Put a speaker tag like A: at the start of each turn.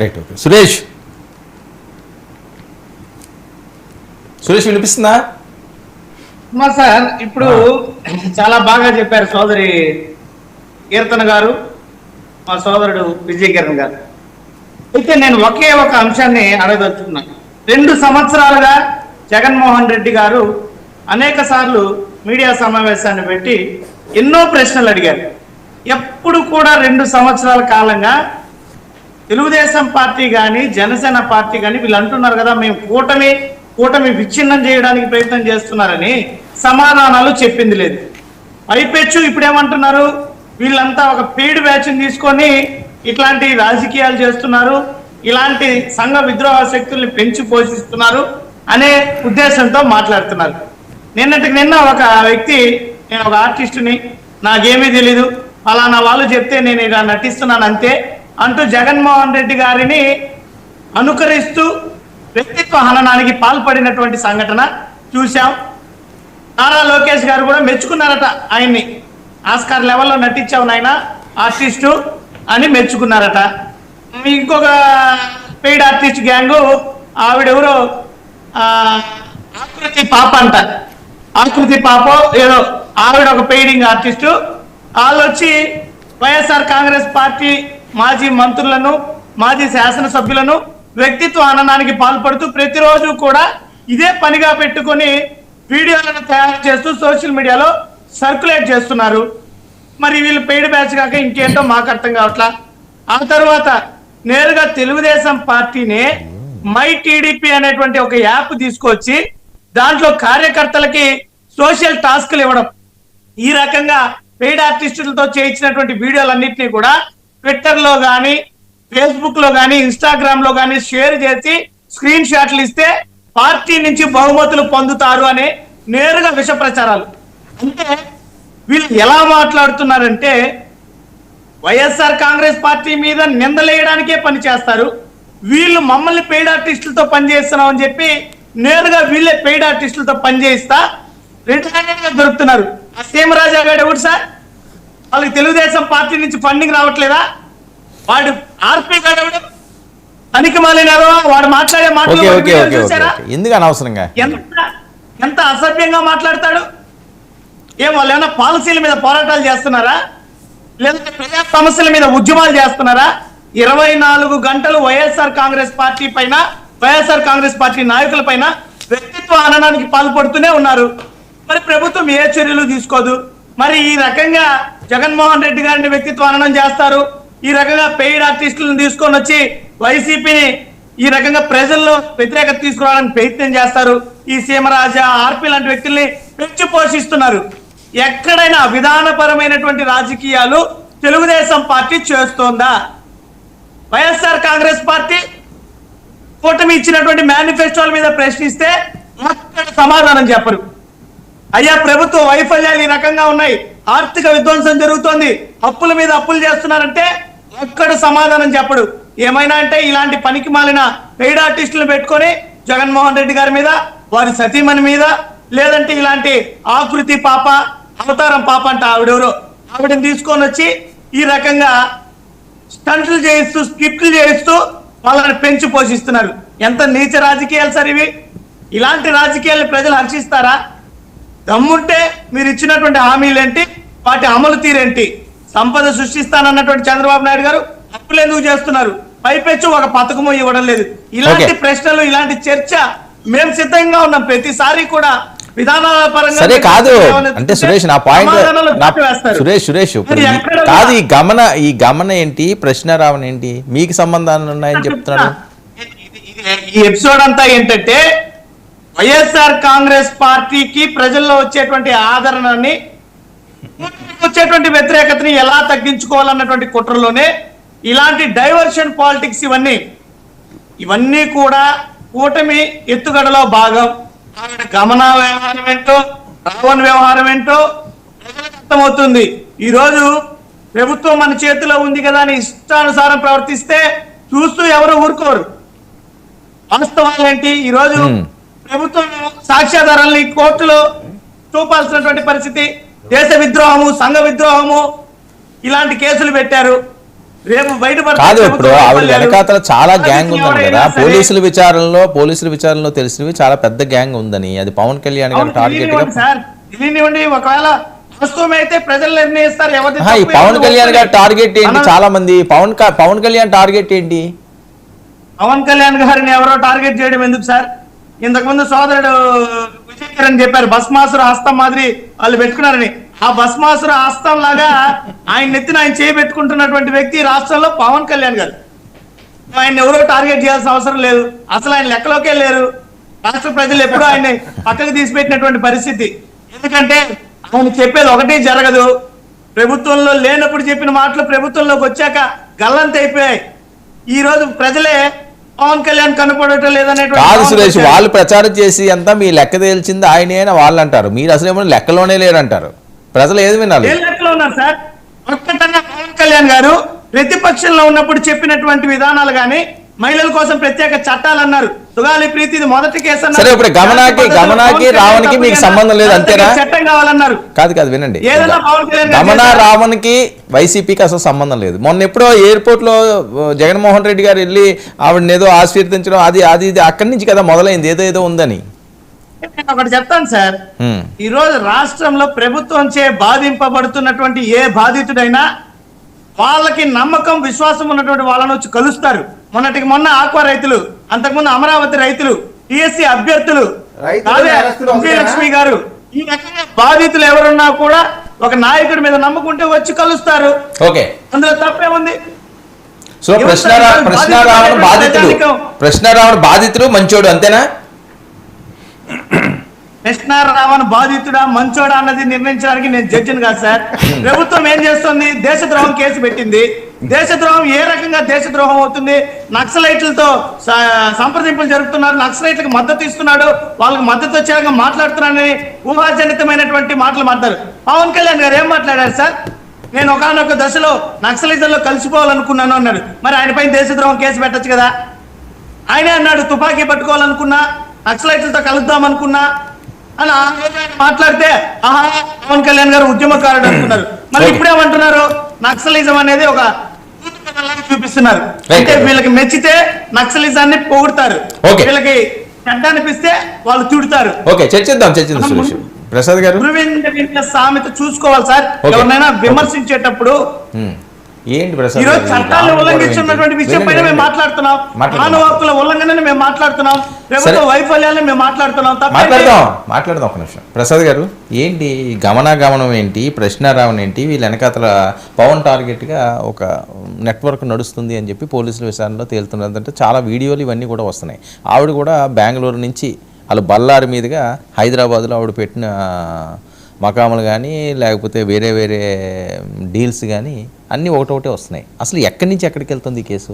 A: Right, okay. Suresh వినిపిస్తుందా?
B: Sir ఇప్పుడు చాలా బాగా చెప్పారు సోదరి కీర్తన గారు, మా సోదరుడు విజయ్ కిరణ్ గారు. అయితే నేను ఒకే ఒక అంశాన్ని అడగదలుచుకున్నాను. 2 సంవత్సరాలుగా జగన్మోహన్ రెడ్డి గారు అనేక సార్లు మీడియా సమావేశాన్ని పెట్టి ఎన్నో ప్రశ్నలు అడిగారు. ఎప్పుడు కూడా 2 సంవత్సరాల కాలంగా తెలుగుదేశం పార్టీ కానీ జనసేన పార్టీ కానీ వీళ్ళు అంటున్నారు కదా, మేము కూటమి విచ్ఛిన్నం చేయడానికి ప్రయత్నం చేస్తున్నారని సమాధానాలు చెప్పింది లేదు. పైపెచ్చు ఇప్పుడేమంటున్నారు, వీళ్ళంతా ఒక పెయిడ్ బ్యాచ్ని తీసుకొని ఇట్లాంటి రాజకీయాలు చేస్తున్నారు, ఇలాంటి సంఘ విద్రోహ శక్తుల్ని పెంచి పోషిస్తున్నారు అనే ఉద్దేశంతో మాట్లాడుతున్నారు. నిన్న ఒక వ్యక్తి, నేను ఒక ఆర్టిస్టుని, నాకేమీ తెలీదు, ఫలానా వాళ్ళు చెప్తే నేను ఇలా నటిస్తున్నాను అంతే అంటూ జగన్మోహన్ రెడ్డి గారిని అనుకరిస్తూ వ్యక్తిత్వ హననానికి పాల్పడినటువంటి సంఘటన చూశాం. నారా లోకేష్ గారు కూడా మెచ్చుకున్నారట ఆయన్ని. ఆస్కార్ లెవెల్లో నటించావు నాయన ఆర్టిస్టు అని మెచ్చుకున్నారట. ఇంకొక పెయిడ్ ఆర్టిస్ట్ గ్యాంగు ఆవిడెవరో ఆకృతి పాప అంట, ఆకృతి పాప ఏదో, ఆవిడ ఒక పెయిడింగ్ ఆర్టిస్టు. వాళ్ళు వచ్చి వైఎస్ఆర్ కాంగ్రెస్ పార్టీ మాజీ మంత్రులను, మాజీ శాసనసభ్యులను వ్యక్తిత్వ హననానికి పాల్పడుతూ ప్రతిరోజు కూడా ఇదే పనిగా పెట్టుకొని వీడియోలను తయారు చేస్తూ సోషల్ మీడియాలో సర్క్యులేట్ చేస్తున్నారు. మరి వీళ్ళు పెయిడ్ బ్యాచ్ కాక ఇంకేంటో మాకు అర్థం కావట్లా. ఆ తర్వాత నేరుగా తెలుగుదేశం పార్టీనే మై టీడీపీ అనేటువంటి ఒక యాప్ తీసుకొచ్చి దాంట్లో కార్యకర్తలకి సోషల్ టాస్క్లు ఇవ్వడం, ఈ రకంగా పెయిడ్ ఆర్టిస్టులతో చేయించినటువంటి వీడియోలన్నింటినీ కూడా ట్విట్టర్లో కానీ, ఫేస్బుక్ లో కానీ, ఇన్స్టాగ్రామ్ లో కానీ షేర్ చేసి స్క్రీన్ షాట్లు ఇస్తే పార్టీ నుంచి బహుమతులు పొందుతారు అనే నేరుగా విష ప్రచారాలు. అంటే వీళ్ళు ఎలా మాట్లాడుతున్నారంటే వైఎస్ఆర్ కాంగ్రెస్ పార్టీ మీద నిందలేయడానికే పని చేస్తారు, వీళ్ళు మమ్మల్ని పెయిడ్ ఆర్టిస్టులతో పనిచేస్తున్నాం అని చెప్పి నేరుగా వీళ్ళే పెయిడ్ ఆర్టిస్టులతో పనిచేయిస్తా రిటైర్మెంట్ గా దొరుకుతున్నారు. సీమరాజా గారు ఎవరు సార్? వాళ్ళకి తెలుగుదేశం పార్టీ నుంచి ఫండింగ్ రావట్లేదా? వాడు ఆర్పీ గారు తనిఖీ మాలినారో వాడు మాట్లాడే మాటలు
A: ఎందుకు అనవసరంగా
B: ఎంత అసభ్యంగా మాట్లాడతాడు. ఏం వాళ్ళు ఏమైనా పాలసీల మీద పోరాటాలు చేస్తున్నారా, లేదంటే ప్రజా సమస్యల మీద ఉద్యమాలు చేస్తున్నారా? 24 గంటలు వైఎస్ఆర్ కాంగ్రెస్ పార్టీ పైన, వైఎస్ఆర్ కాంగ్రెస్ పార్టీ నాయకుల పైన వ్యక్తిత్వ హననానికి పాల్పడుతూనే ఉన్నారు. మరి ప్రభుత్వం ఏ చర్యలు తీసుకోదు. మరి ఈ రకంగా జగన్మోహన్ రెడ్డి గారిని వ్యక్తిత్వ హననం చేస్తారు, ఈ రకంగా పెయిడ్ ఆర్టిస్టులను తీసుకొని వచ్చి వైసీపీని ఈ రకంగా ప్రజల్లో వ్యతిరేకత తీసుకురావడానికి ప్రయత్నం చేస్తారు. ఈ సీమరాజా, ఆర్పీ లాంటి వ్యక్తుల్ని పెంచి పోషిస్తున్నారు. ఎక్కడైనా విధానపరమైనటువంటి రాజకీయాలు తెలుగుదేశం పార్టీ చేస్తోందా? వైఎస్ఆర్ కాంగ్రెస్ పార్టీ కూటమి ఇచ్చినటువంటి మేనిఫెస్టోల మీద ప్రశ్నిస్తే అక్కడ సమాధానం చెప్పరు. అయ్యా ప్రభుత్వ వైఫల్యాలు ఈ రకంగా ఉన్నాయి, ఆర్థిక విధ్వంసం జరుగుతోంది, అప్పుల మీద అప్పులు చేస్తున్నారంటే ఒక్కడ సమాధానం చెప్పడు. ఏమైనా అంటే ఇలాంటి పనికి మాలిన పెయిడ్ ఆర్టిస్టులు పెట్టుకొని జగన్మోహన్ రెడ్డి గారి మీద, వారి సతీమణి మీద, లేదంటే ఇలాంటి ఆకృతి పాప, అవతారం పాప అంట ఆవిడెవరో, ఆవిడని తీసుకొని వచ్చి ఈ రకంగా స్టంట్లు చేయిస్తూ, స్క్రిప్ట్లు చేయిస్తూ వాళ్ళని పెంచి పోషిస్తున్నారు. ఎంత నీచ రాజకీయాలు సార్ ఇవి! ఇలాంటి రాజకీయాలను ప్రజలు హర్షిస్తారా? దమ్ముంటే మీరు ఇచ్చినటువంటి హామీలేంటి, వాటి అమలు తీరేంటి? సంపద సృష్టిస్తానన్నటువంటి చంద్రబాబు నాయుడు గారు అప్పులు ఎందుకు చేస్తున్నారు? పైపెచ్చు ఒక పథకము ఇవ్వడం లేదు. ఇలాంటి ప్రశ్నలు, ఇలాంటి చర్చ మేము సిద్ధంగా ఉన్నాం. ప్రతిసారి కూడా విధానాల పరంగా
A: సరే కాదు అంటే సురేష్, నా పాయింట్ సురేష్ కాదు, ఈ గమన ఏంటి, ప్రశ్న రావణ ఏంటి, మీకు సంబంధాలు ఉన్నాయని చెప్తున్నారు.
B: ఈ ఎపిసోడ్ అంతా ఏంటంటే వైఎస్ఆర్ కాంగ్రెస్ పార్టీకి ప్రజల్లో వచ్చేటువంటి ఆదరణని, వచ్చేటువంటి వ్యతిరేకతని ఎలా తగ్గించుకోవాలన్నటువంటి కుట్రలోనే ఇలాంటి డైవర్షన్ పాలిటిక్స్ ఇవన్నీ కూడా కూటమి ఎత్తుగడలో భాగం. గమన వ్యవహారం ఏంటో, రావణ్ వ్యవహారం ఏంటో ప్రజలకు అర్థమవుతుంది. ఈరోజు ప్రభుత్వం మన చేతిలో ఉంది కదా అని ఇష్టానుసారం ప్రవర్తిస్తే చూస్తూ ఎవరు ఊరుకోరు. వాస్తవాలు ఏంటి? ఈరోజు ప్రభుత్వం సాక్ష్యాధారాలని కోర్టులో చూపాల్సినటువంటి పరిస్థితి. దేశ విద్రోహము, సంఘ విద్రోహము ఇలాంటి కేసులు పెట్టారు. రేపు బయటపడతారు.
A: కాదు, ఇప్పుడు
B: ప్రభుత్వం
A: ఆవిడ
B: వైఫల్యాలు.
A: వెనకాతల చాలా గ్యాంగ్ ఉందని కదా,
B: ఎవరైనా సరే.
A: పోలీసుల విచారణలో తెలిసినవి చాలా పెద్ద గ్యాంగ్ ఉందని, అది పవన్ కళ్యాణ్ గారు
B: అవును,
A: టార్గెట్ గా.
B: తెలియనివ్వండి సార్, తెలియనివ్వండి. ఒకవేళ వాస్తవం అయితే ప్రజలు నిర్ణయిస్తారు ఎవరి
A: ఈ
B: తప్పు,
A: పవన్
B: ఎవరు
A: కళ్యాణ్ గారి
B: ఒప్పుకోలేదు.
A: టార్గెట్ ఏంటి?
B: మన-
A: చాలా మంది పవన్ కళ్యాణ్ టార్గెట్ ఏంటి?
B: పవన్ కళ్యాణ్ గారిని ఎవరో టార్గెట్ చేయడం ఎందుకు సార్? ఇంతకుముందు సోదరుడు విజయ్ అని చెప్పారు, భస్మాసుర హస్తం మాదిరి వాళ్ళు పెట్టుకున్నారని. ఆ భస్మాసుర హస్తం లాగా ఆయన నెత్తిన ఆయన చేయబెట్టుకుంటున్నటువంటి వ్యక్తి ఈ రాష్ట్రంలో పవన్ కళ్యాణ్ గారు. ఆయన ఎవరో టార్గెట్ చేయాల్సిన అవసరం లేదు, అసలు ఆయన లెక్కలోకే లేరు. రాష్ట్ర ప్రజలు ఎప్పుడూ ఆయన పక్కకు తీసిపెట్టినటువంటి పరిస్థితి. ఎందుకంటే ఆయన చెప్పేది ఒకటి జరగదు. ప్రభుత్వంలో లేనప్పుడు చెప్పిన మాటలు ప్రభుత్వంలోకి వచ్చాక గల్లంత అయిపోయాయి. ఈ రోజు ప్రజలే పవన్ కళ్యాణ్ కనపడటం లేదనేటువంటి
A: కాదు సురేష్,
B: భావన
A: వాళ్ళు ప్రచారం చేసి అంతా మీ లెక్క తేల్చింది ఆయనే అని వాళ్ళు అంటారు, మీరు అసలు ఏమో లెక్కలోనే లేరంటారు. ప్రజలు ఏది వినాలి?
B: ఏ లెక్కలో ఉన్నారు సార్? ఒక్కటన్నా పవన్ కళ్యాణ్ గారు ప్రతిపక్షంలో ఉన్నప్పుడు చెప్పినటువంటి విధానాలు గాని, మహిళల కోసం ప్రత్యేక చట్టాలు అన్నారు, సుగాలి ప్రీతి ఇది మొదటి కేసు అన్నారు.
A: సరే, ఇప్పుడు గమనాకి రావణ్కి మీకు సంబంధం లేదు అంతేనా?
B: చట్టం కావాలన్నారు.
A: కాదు వినండి,
B: ఏదైనా పవన్ కళ్యాణ్ గారు
A: గమన
B: చేశారా?
A: రావణ్కి వైసీపీకి అసలు సంబంధం లేదు. మొన్న ఎప్పుడో ఎయిర్పోర్ట్ లో జగన్మోహన్ రెడ్డి గారు వెళ్ళి ఆవిడని ఏదో ఆశీర్వదించడం, అది ఇది అక్కడి నుంచి కదా మొదలైంది, ఏదో ఉందని.
B: నేను ఒకటి చెప్తాను సార్, ఈ రోజు రాష్ట్రంలో ప్రభుత్వంచే బాధింపబడుతున్నటువంటి ఏ బాధితుడైనా వాళ్ళకి నమ్మకం విశ్వాసం ఉన్నటువంటి వాళ్ళని వచ్చి కలుస్తారు. మొన్న ఆక్వా రైతులు, అంతకుముందు అమరావతి రైతులు, టిఎస్సి అభ్యర్థులు, లక్ష్మి గారు, ఈ రకంగా బాధితులు ఎవరున్నా కూడా ఒక నాయకుడి మీద నమ్ముకుంటే వచ్చి కలుస్తారు.
A: ఓకే,
B: అందులో తప్పేముంది?
A: సో ప్రశ్నారావణ బాధితులు మంచోడు అంతేనా?
B: కృష్ణారావణ బాధితుడా మంచోడా అన్నది నిర్ణయించడానికి నేను జడ్జిని కాదు సార్. ప్రభుత్వం ఏం చేస్తుంది? దేశద్రోహం కేసు పెట్టింది. దేశద్రోహం ఏ రకంగా దేశద్రోహం అవుతుంది? నక్సలైట్లతో సంప్రదింపులు జరుపుతున్నారు, నక్సలైట్లకు మద్దతు ఇస్తున్నాడు, వాళ్ళకి మద్దతు వచ్చేలాగా మాట్లాడుతున్నాడని ఊహాజనితమైనటువంటి మాటలు మాట్లాడారు. పవన్ కళ్యాణ్ గారు ఏం మాట్లాడారు సార్? నేను ఒకానొక దశలో నక్సలిజంలో కలిసిపోవాలనుకున్నాను అన్నాడు. మరి ఆయన పైన దేశద్రోహం కేసు పెట్టచ్చు కదా? ఆయనే అన్నాడు, తుపాకీ పట్టుకోవాలనుకున్నా, నక్సలైట్లతో కలుద్దాం అనుకున్నా అని ఆ రోజు ఆయన మాట్లాడితే ఆహా పవన్ కళ్యాణ్ గారు ఉద్యమకారుడు అనుకున్నారు. మళ్ళీ ఇప్పుడేమంటున్నారు? నక్సలిజం అనేది ఒక చూపిస్తున్నారు. అంటే వీళ్ళకి మెచ్చితే నక్సలిజాన్ని పొగుడతారు, వీళ్ళకి చెడ్డ అనిపిస్తే వాళ్ళు తిడుతారు.
A: ఓకే, చర్చిద్దాం సురేష్. ప్రసాద్ గారు,
B: సామెత చూసుకోవాలి సార్. ఎవరినైనా విమర్శించేటప్పుడు
A: ఏంటి
B: ఈ రోజు చట్టాలను ఉల్లంఘిస్తున్నటువంటి విషయం పైన మేము మాట్లాడుతున్నాం, మానవ హక్కుల ఉల్లంఘనని మేము మాట్లాడుతున్నాం, ప్రభుత్వ వైఫల్యాలను మేము మాట్లాడుతున్నాం.
A: మాట్లాడదాం ఒక నిమిషం. ప్రసాద్ గారు, ఏంటి గమనం ఏంటి, ప్రశ్నారావణ ఏంటి, వీళ్ళ వెనకాతల పవన్ టార్గెట్ గా ఒక నెట్వర్క్ నడుస్తుంది అని చెప్పి పోలీసుల విషయాల్లో తేలుతున్నది. అంటే చాలా వీడియోలు ఇవన్నీ కూడా వస్తున్నాయి. ఆవిడ కూడా బెంగళూరు నుంచి వాళ్ళు బళ్ళారి మీదుగా హైదరాబాద్లో ఆవిడ పెట్టిన మకాములు కానీ లేకపోతే వేరే డీల్స్ కానీ అన్నీ ఒకటొకటే వస్తున్నాయి. అసలు ఎక్కడి నుంచి ఎక్కడికి వెళ్తుంది ఈ కేసు?